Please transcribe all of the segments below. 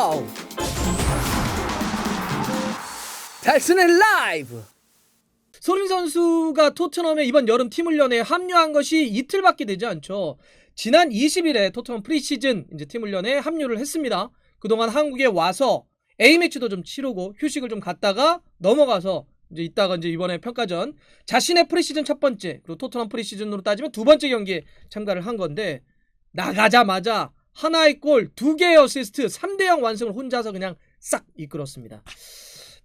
고! 달슨의 라이브! 손흥민 선수가 토트넘에 이번 여름 팀훈련에 합류한 것이 이틀밖에 되지 않죠. 지난 20일에 토트넘 프리시즌 이제 팀훈련에 합류를 했습니다. 그동안 한국에 와서 A매치도 좀 치르고 휴식을 좀 갔다가 넘어가서 이제 이따가 이제 이번에 평가전 자신의 프리시즌 첫 번째, 그리고 토트넘 프리시즌으로 따지면 두 번째 경기에 참가를 한 건데, 나가자마자 하나의 골, 두 개의 어시스트, 3대0 완승을 혼자서 그냥 싹 이끌었습니다.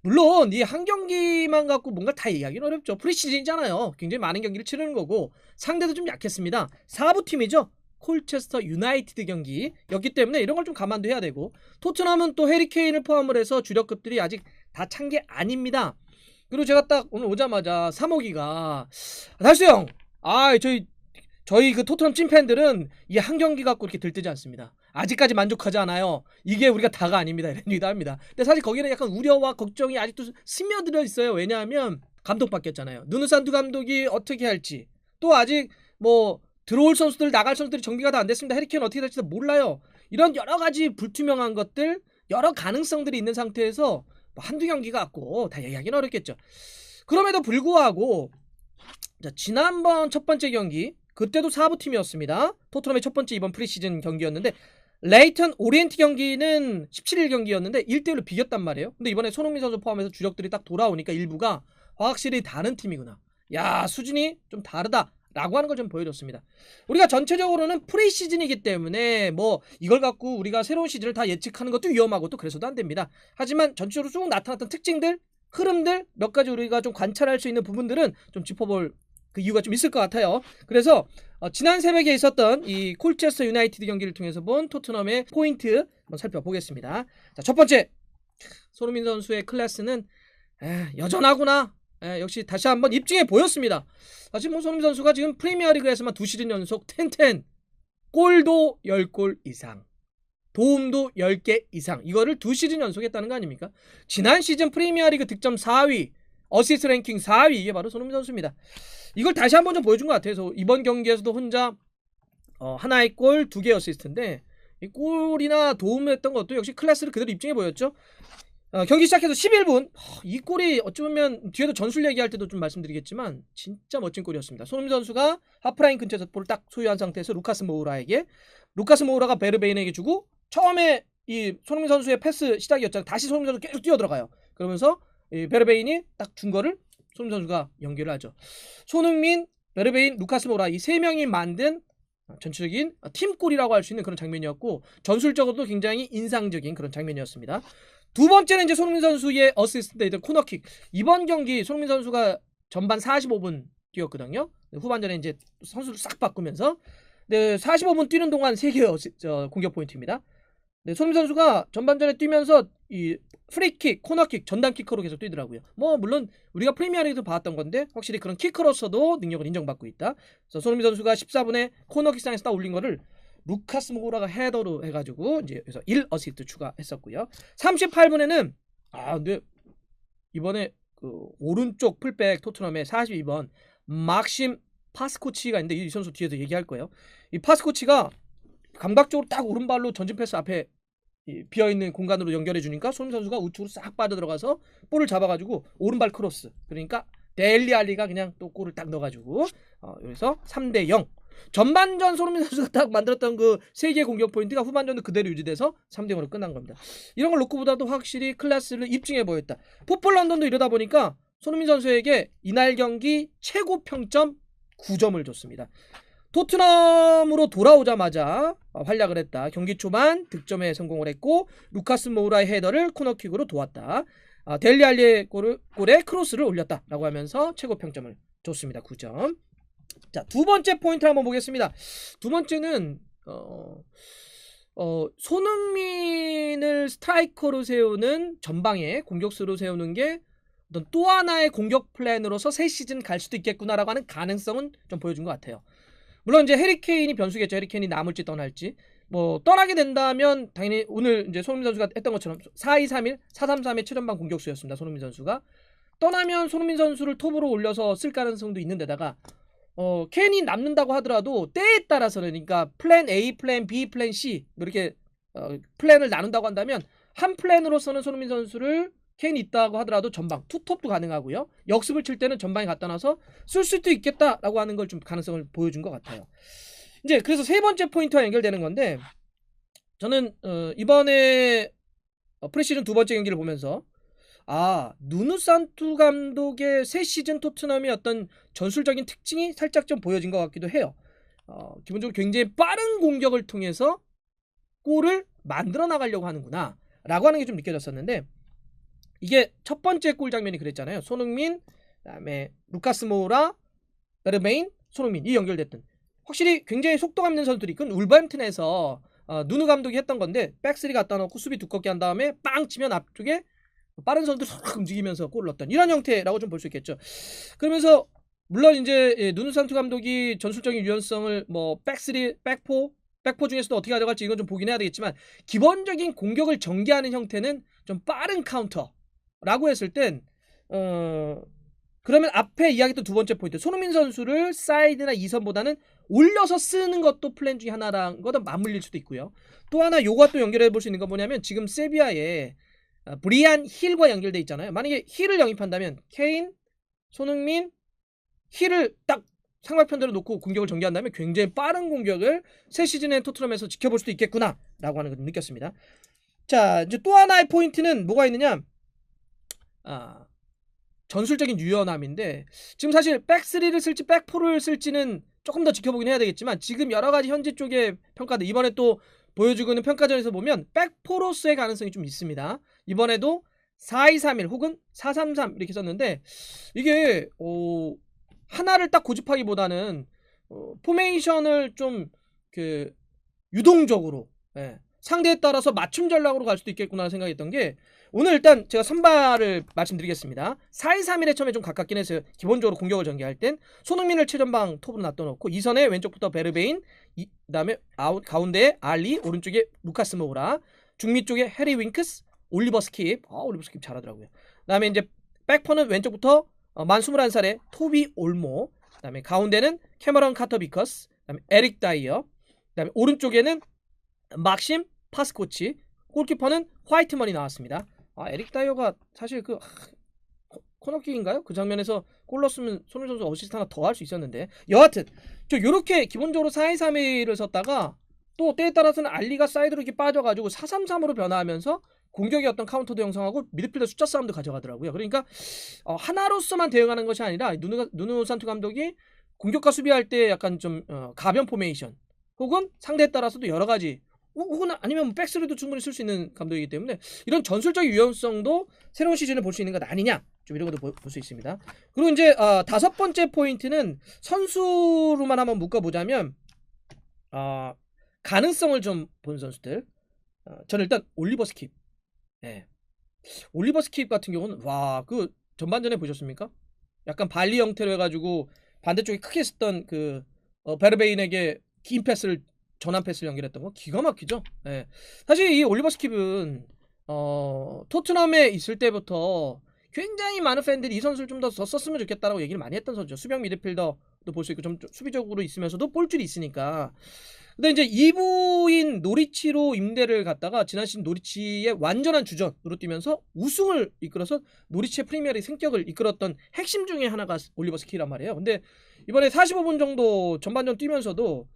물론 이 한 경기만 갖고 뭔가 다 얘기하기는 어렵죠. 프리시즌이잖아요. 굉장히 많은 경기를 치르는 거고 상대도 좀 약했습니다. 4부 팀이죠. 콜체스터 유나이티드 경기였기 때문에 이런 걸 좀 감안도 해야 되고, 토트넘은 또 해리케인을 포함을 해서 주력급들이 아직 다 찬 게 아닙니다. 그리고 제가 딱 오늘 오자마자 사모기가 달수 형, 저희 그 토트넘 찐팬들은 이 한 경기 갖고 이렇게 들뜨지 않습니다. 아직까지 만족하지 않아요. 이게 우리가 다가 아닙니다. 이런 얘기도 합니다. 근데 사실 거기는 약간 우려와 걱정이 아직도 스며들어 있어요. 왜냐하면 감독 바뀌었잖아요. 누누산두 감독이 어떻게 할지, 또 아직 뭐 들어올 선수들, 나갈 선수들이 정비가 다 안 됐습니다. 해리케인 어떻게 될지도 몰라요. 이런 여러 가지 불투명한 것들, 여러 가능성들이 있는 상태에서 뭐 한두 경기 갖고 다 얘기하기는 어렵겠죠. 그럼에도 불구하고 지난번 첫 번째 경기, 그때도 4부 팀이었습니다. 토트넘의 첫 번째 이번 프리시즌 경기였는데, 레이턴 오리엔트 경기는 17일 경기였는데 1대1로 비겼단 말이에요. 근데 이번에 손흥민 선수 포함해서 주력들이 딱 돌아오니까 일부가 확실히 다른 팀이구나, 야 수준이 좀 다르다 라고 하는 걸 좀 보여줬습니다. 우리가 전체적으로는 프리시즌이기 때문에 뭐 이걸 갖고 우리가 새로운 시즌을 다 예측하는 것도 위험하고 또 그래서도 안 됩니다. 하지만 전체적으로 쭉 나타났던 특징들, 흐름들, 몇 가지 우리가 좀 관찰할 수 있는 부분들은 좀 짚어볼 그 이유가 좀 있을 것 같아요. 그래서 지난 새벽에 있었던 이 콜체스터 유나이티드 경기를 통해서 본 토트넘의 포인트 한번 살펴보겠습니다. 자, 첫 번째, 손흥민 선수의 클래스는 여전하구나. 역시 다시 한번 입증해 보였습니다. 사실 뭐 손흥민 선수가 지금 프리미어리그에서만 2시즌 연속 10-10, 골도 10골 이상, 도움도 10개 이상, 이거를 2시즌 연속 했다는 거 아닙니까? 지난 시즌 프리미어리그 득점 4위, 어시스트 랭킹 4위, 이게 바로 손흥민 선수입니다. 이걸 다시 한번 좀 보여준 것 같아요. 이번 경기에서도 혼자 하나의 골, 2개 어시스트인데, 이 골이나 도움을 했던 것도 역시 클래스를 그대로 입증해 보였죠. 경기 시작해서 11분, 이 골이 어찌 보면 뒤에도 전술 얘기할 때도 좀 말씀드리겠지만 진짜 멋진 골이었습니다. 손흥민 선수가 하프라인 근처에서 볼을 딱 소유한 상태에서 루카스 모우라가 베르베인에게 주고, 처음에 이 손흥민 선수의 패스 시작이었잖아요. 다시 손흥민 선수 계속 뛰어들어가요. 그러면서 이 베르베인이 딱 준 거를 손흥민 선수가 연결을 하죠. 손흥민, 베르베인, 루카스 모우라, 이 세 명이 만든 전체적인 팀골이라고 할 수 있는 그런 장면이었고, 전술적으로도 굉장히 인상적인 그런 장면이었습니다. 두 번째는 이제 손흥민 선수의 어시스트인데 코너킥. 이번 경기 손흥민 선수가 전반 45분 뛰었거든요. 후반전에 이제 선수를 싹 바꾸면서 45분 뛰는 동안 3개의 공격 포인트입니다. 손흥민 선수가 전반전에 뛰면서 이 프리킥, 코너킥, 전담키커로 계속 뛰더라고요. 뭐 물론 우리가 프리미어리그에서 봤던 건데 확실히 그런 키커로서도 능력을 인정받고 있다. 그래서 손흥민 선수가 14분에 코너킥 상에서 딱 올린 거를 루카스 모우라가 헤더로 해가지고 이제 그래서 1어시스트 추가했었고요. 38분에는 근데 이번에 그 오른쪽 풀백 토트넘의 42번 막심 파스코치가 있는데, 이 선수 뒤에서 얘기할 거예요. 이 파스코치가 감각적으로 딱 오른발로 전진 패스 앞에 비어있는 공간으로 연결해 주니까 손흥민 선수가 우측으로 싹 빠져들어가서 볼을 잡아가지고 오른발 크로스, 그러니까 델리 알리가 그냥 또 골을 딱 넣어가지고 여기서 3대0. 전반전 손흥민 선수가 딱 만들었던 그 3개의 공격 포인트가 후반전도 그대로 유지돼서 3대0으로 끝난 겁니다. 이런 걸 놓고 보다도 확실히 클래스를 입증해 보였다. 풋볼 런던도 이러다 보니까 손흥민 선수에게 이날 경기 최고 평점 9점을 줬습니다. 토트넘으로 돌아오자마자 활약을 했다. 경기 초반 득점에 성공을 했고, 루카스 모우라의 헤더를 코너킥으로 도왔다. 델리 알리의 골에 크로스를 올렸다라고 하면서 최고 평점을 줬습니다. 9점. 자, 두 번째 포인트 한번 보겠습니다. 두 번째는 손흥민을 스트라이커로 세우는, 전방에 공격수로 세우는 게 어떤 또 하나의 공격 플랜으로서 새 시즌 갈 수도 있겠구나라고 하는 가능성은 좀 보여준 것 같아요. 물론 이제 해리케인이 변수겠죠. 해리케인이 남을지 떠날지. 뭐 떠나게 된다면 당연히 오늘 이제 손흥민 선수가 했던 것처럼 4-2-3-1, 4-3-3의 최전방 공격수였습니다. 손흥민 선수가 떠나면 손흥민 선수를 톱으로 올려서 쓸 가능성도 있는데다가 케인이 남는다고 하더라도 때에 따라서는, 그러니까 플랜 A, 플랜 B, 플랜 C 뭐 이렇게 플랜을 나눈다고 한다면 한 플랜으로서는 손흥민 선수를 케인이 있다고 하더라도 전방 투톱도 가능하고요. 역습을 칠 때는 전방에 갖다 놔서 쓸 수도 있겠다라고 하는 걸 좀 가능성을 보여준 것 같아요. 이제 그래서 세 번째 포인트와 연결되는 건데 저는 이번에 프리시즌 두 번째 경기를 보면서 누누 산투 감독의 새 시즌 토트넘의 어떤 전술적인 특징이 살짝 좀 보여진 것 같기도 해요. 기본적으로 굉장히 빠른 공격을 통해서 골을 만들어 나가려고 하는구나 라고 하는 게 좀 느껴졌었는데 이게 첫 번째 골 장면이 그랬잖아요. 손흥민, 그다음에 루카스 모우라, 베르베인, 손흥민 이 연결됐던 확실히 굉장히 속도감 있는 선수들이 그건 울버햄튼에서 누누 감독이 했던 건데 백스리 갖다 놓고 수비 두껍게 한 다음에 빵 치면 앞쪽에 빠른 선수들 싹 움직이면서 골을 넣었던 이런 형태라고 좀 볼 수 있겠죠. 그러면서 물론 이제 누누 산투 감독이 전술적인 유연성을 뭐 백스리, 백포 중에서도 어떻게 가져갈지 이건 좀 보긴 해야 되겠지만 기본적인 공격을 전개하는 형태는 좀 빠른 카운터라고 했을 땐 그러면 앞에 이야기했던 두 번째 포인트 손흥민 선수를 사이드나 2선보다는 올려서 쓰는 것도 플랜 중에 하나랑 거든 맞물릴 수도 있고요. 또 하나 요거 또 연결해 볼 수 있는 건 뭐냐면 지금 세비야에 브리안 힐과 연결돼 있잖아요. 만약에 힐을 영입한다면 케인, 손흥민, 힐을 딱 상대편대로 놓고 공격을 전개한다면 굉장히 빠른 공격을 새 시즌의 토트넘에서 지켜볼 수도 있겠구나 라고 하는 걸 느꼈습니다. 자 이제 또 하나의 포인트는 뭐가 있느냐 전술적인 유연함인데 지금 사실 백3를 쓸지 백4를 쓸지는 조금 더 지켜보긴 해야 되겠지만 지금 여러가지 현지 쪽의 평가들 이번에 또 보여주고 있는 평가전에서 보면 백4로서의 가능성이 좀 있습니다. 이번에도 4-2-3-1 혹은 4-3-3 이렇게 썼는데 이게 하나를 딱 고집하기보다는 포메이션을 좀 유동적으로 상대에 따라서 맞춤 전략으로 갈 수도 있겠구나 생각했던 게 오늘 일단 제가 선발을 말씀드리겠습니다. 4-2-3-1에 처음에 좀 가깝긴 했어요. 기본적으로 공격을 전개할 땐 손흥민을 최전방 톱으로 놔둬놓고 2선에 왼쪽부터 베르베인 그다음에 가운데에 알리 오른쪽에 루카스 모우라 중미 쪽에 해리 윙크스 올리버 스킵 올리버 스킵 잘하더라고요. 그다음에 이제 백퍼는 왼쪽부터 만 21살의 토비 올모 그다음에 가운데는 캐머런 카터 비커스 그다음에 에릭 다이어 그다음에 오른쪽에는 막심 파스코치 골키퍼는 화이트먼이 나왔습니다. 에릭 다이어가 사실 코너킥인가요? 그 장면에서 골 넣었으면 손흥민 선수 어시스트 하나 더 할 수 있었는데 여하튼 요렇게 기본적으로 4-2-3-1을 썼다가 또 때에 따라서는 알리가 사이드로 이렇게 빠져가지고 4-3-3으로 변화하면서 공격의 어떤 카운터도 형성하고 미드필더 숫자 싸움도 가져가더라고요. 그러니까 하나로서만 대응하는 것이 아니라 누누 산투 감독이 공격과 수비할 때 약간 좀 가변 포메이션 혹은 상대에 따라서도 여러 가지 혹은 아니면 백스리도 충분히 쓸 수 있는 감독이기 때문에 이런 전술적인 유연성도 새로운 시즌을 볼 수 있는 것 아니냐 좀 이런 것도 볼 수 있습니다. 그리고 이제 다섯 번째 포인트는 선수로만 한번 묶어보자면 가능성을 좀 본 선수들 저는 일단 올리버 스킵 올리버 스킵 같은 경우는 전반전에 보셨습니까? 약간 발리 형태로 해가지고 반대쪽에 크게 쓰던 베르베인에게 긴 패스를 전환 패스를 연결했던 거 기가 막히죠. 사실 이 올리버 스킵은 토트넘에 있을 때부터 굉장히 많은 팬들이 이 선수를 좀 더 썼으면 좋겠다라고 얘기를 많이 했던 선수죠. 수비형 미드필더도 볼 수 있고 좀 수비적으로 있으면서도 볼줄이 있으니까. 근데 이제 2부인 노리치로 임대를 갔다가 지난 시즌 노리치의 완전한 주전으로 뛰면서 우승을 이끌어서 노리치의 프리미어리그 승격을 이끌었던 핵심 중에 하나가 올리버 스킵이란 말이에요. 근데 이번에 45분 정도 전반전 뛰면서도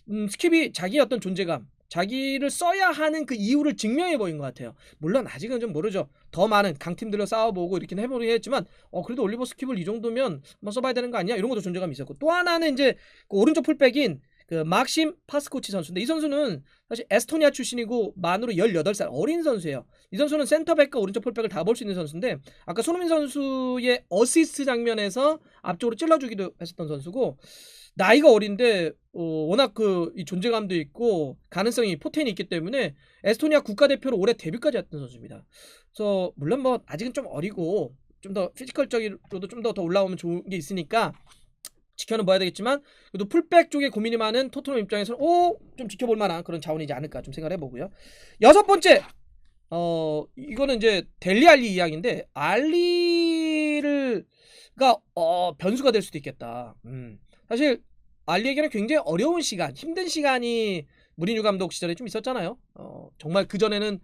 스킵이 자기의 어떤 존재감 자기를 써야 하는 그 이유를 증명해 보인 것 같아요. 물론 아직은 좀 모르죠. 더 많은 강팀들로 싸워보고 이렇게 해보긴 했지만 그래도 올리버 스킵을 이 정도면 한번 써봐야 되는 거 아니야? 이런 것도 존재감이 있었고 또 하나는 이제 오른쪽 풀백인 막심 파스코치 선수인데 이 선수는 사실 에스토니아 출신이고 만으로 18살 어린 선수예요. 이 선수는 센터백과 오른쪽 풀백을 다 볼 수 있는 선수인데 아까 손흥민 선수의 어시스트 장면에서 앞쪽으로 찔러주기도 했었던 선수고 나이가 어린데 워낙 이 존재감도 있고 가능성이 포텐이 있기 때문에 에스토니아 국가대표로 올해 데뷔까지 했던 선수입니다. 그래서 물론 아직은 좀 어리고 좀 더 피지컬적으로도 좀 더 올라오면 좋은 게 있으니까 지켜는 봐야 되겠지만 그래도 풀백 쪽에 고민이 많은 토트넘 입장에서는 좀 지켜볼 만한 그런 자원이지 않을까 좀 생각을 해보고요. 여섯 번째 이거는 이제 델리 알리 이야기인데 알리가 변수가 될 수도 있겠다. 사실 알리에게는 굉장히 어려운 시간 힘든 시간이 무리뉴 감독 시절에 좀 있었잖아요. 정말 그전에는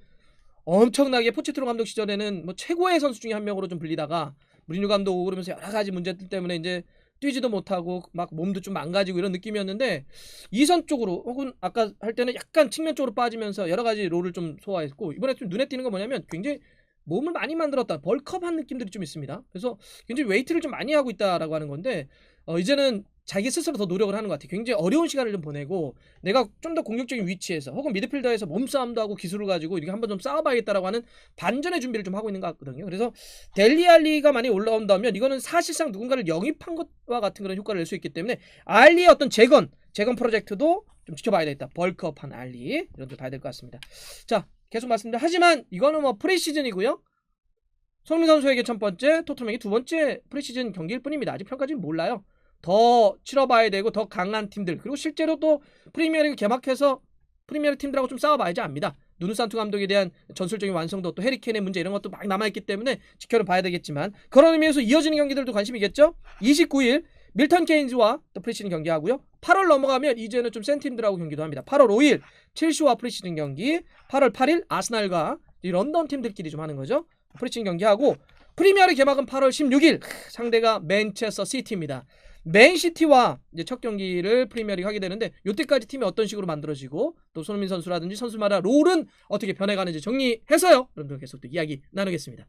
엄청나게 포체티노 감독 시절에는 뭐 최고의 선수 중에 한 명으로 좀 불리다가 무리뉴 감독 오고 그러면서 여러 가지 문제들 때문에 이제 뛰지도 못하고 막 몸도 좀 망가지고 이런 느낌이었는데 이선 쪽으로 혹은 아까 할 때는 약간 측면 쪽으로 빠지면서 여러 가지 롤을 좀 소화했고 이번에 좀 눈에 띄는 건 뭐냐면 굉장히 몸을 많이 만들었다. 벌크업한 느낌들이 좀 있습니다. 그래서 굉장히 웨이트를 좀 많이 하고 있다라고 하는 건데 이제는 자기 스스로 더 노력을 하는 것 같아요. 굉장히 어려운 시간을 좀 보내고 내가 좀 더 공격적인 위치에서 혹은 미드필더에서 몸싸움도 하고 기술을 가지고 이렇게 한번 좀 싸워봐야겠다라고 하는 반전의 준비를 좀 하고 있는 것 같거든요. 그래서 델리알리가 많이 올라온다면 이거는 사실상 누군가를 영입한 것과 같은 그런 효과를 낼 수 있기 때문에 알리의 어떤 재건 프로젝트도 좀 지켜봐야 되겠다. 벌크업한 알리 이런 데 봐야 될 것 같습니다. 자, 계속 말씀드려. 하지만 이거는 뭐 프리시즌이고요. 손흥민 선수에게 첫 번째, 토트넘에게 두 번째 프리시즌 경기일 뿐입니다. 아직 평가지는 몰라요. 더 치러봐야 되고 더 강한 팀들 그리고 실제로 또 프리미어리그 개막해서 프리미어리그 팀들하고 좀 싸워봐야지 압니다. 누누 산투 감독에 대한 전술적인 완성도 또 해리케인의 문제 이런 것도 막 남아있기 때문에 지켜봐야 되겠지만 그런 의미에서 이어지는 경기들도 관심이겠죠. 29일 밀턴 케인즈와 또 프리시즌 경기하고요. 8월 넘어가면 이제는 좀 센 팀들하고 경기도 합니다. 8월 5일 첼시와 프리시즌 경기, 8월 8일 아스날과 이 런던 팀들끼리 좀 하는 거죠. 프리시즌 경기하고 프리미어리그 개막은 8월 16일 상대가 맨체스터 시티입니다. 맨시티와 이제 첫 경기를 프리미어리그 하게 되는데 이때까지 팀이 어떤 식으로 만들어지고 또 손흥민 선수라든지 선수마다 롤은 어떻게 변해가는지 정리해서요 여러분들 계속 또 이야기 나누겠습니다.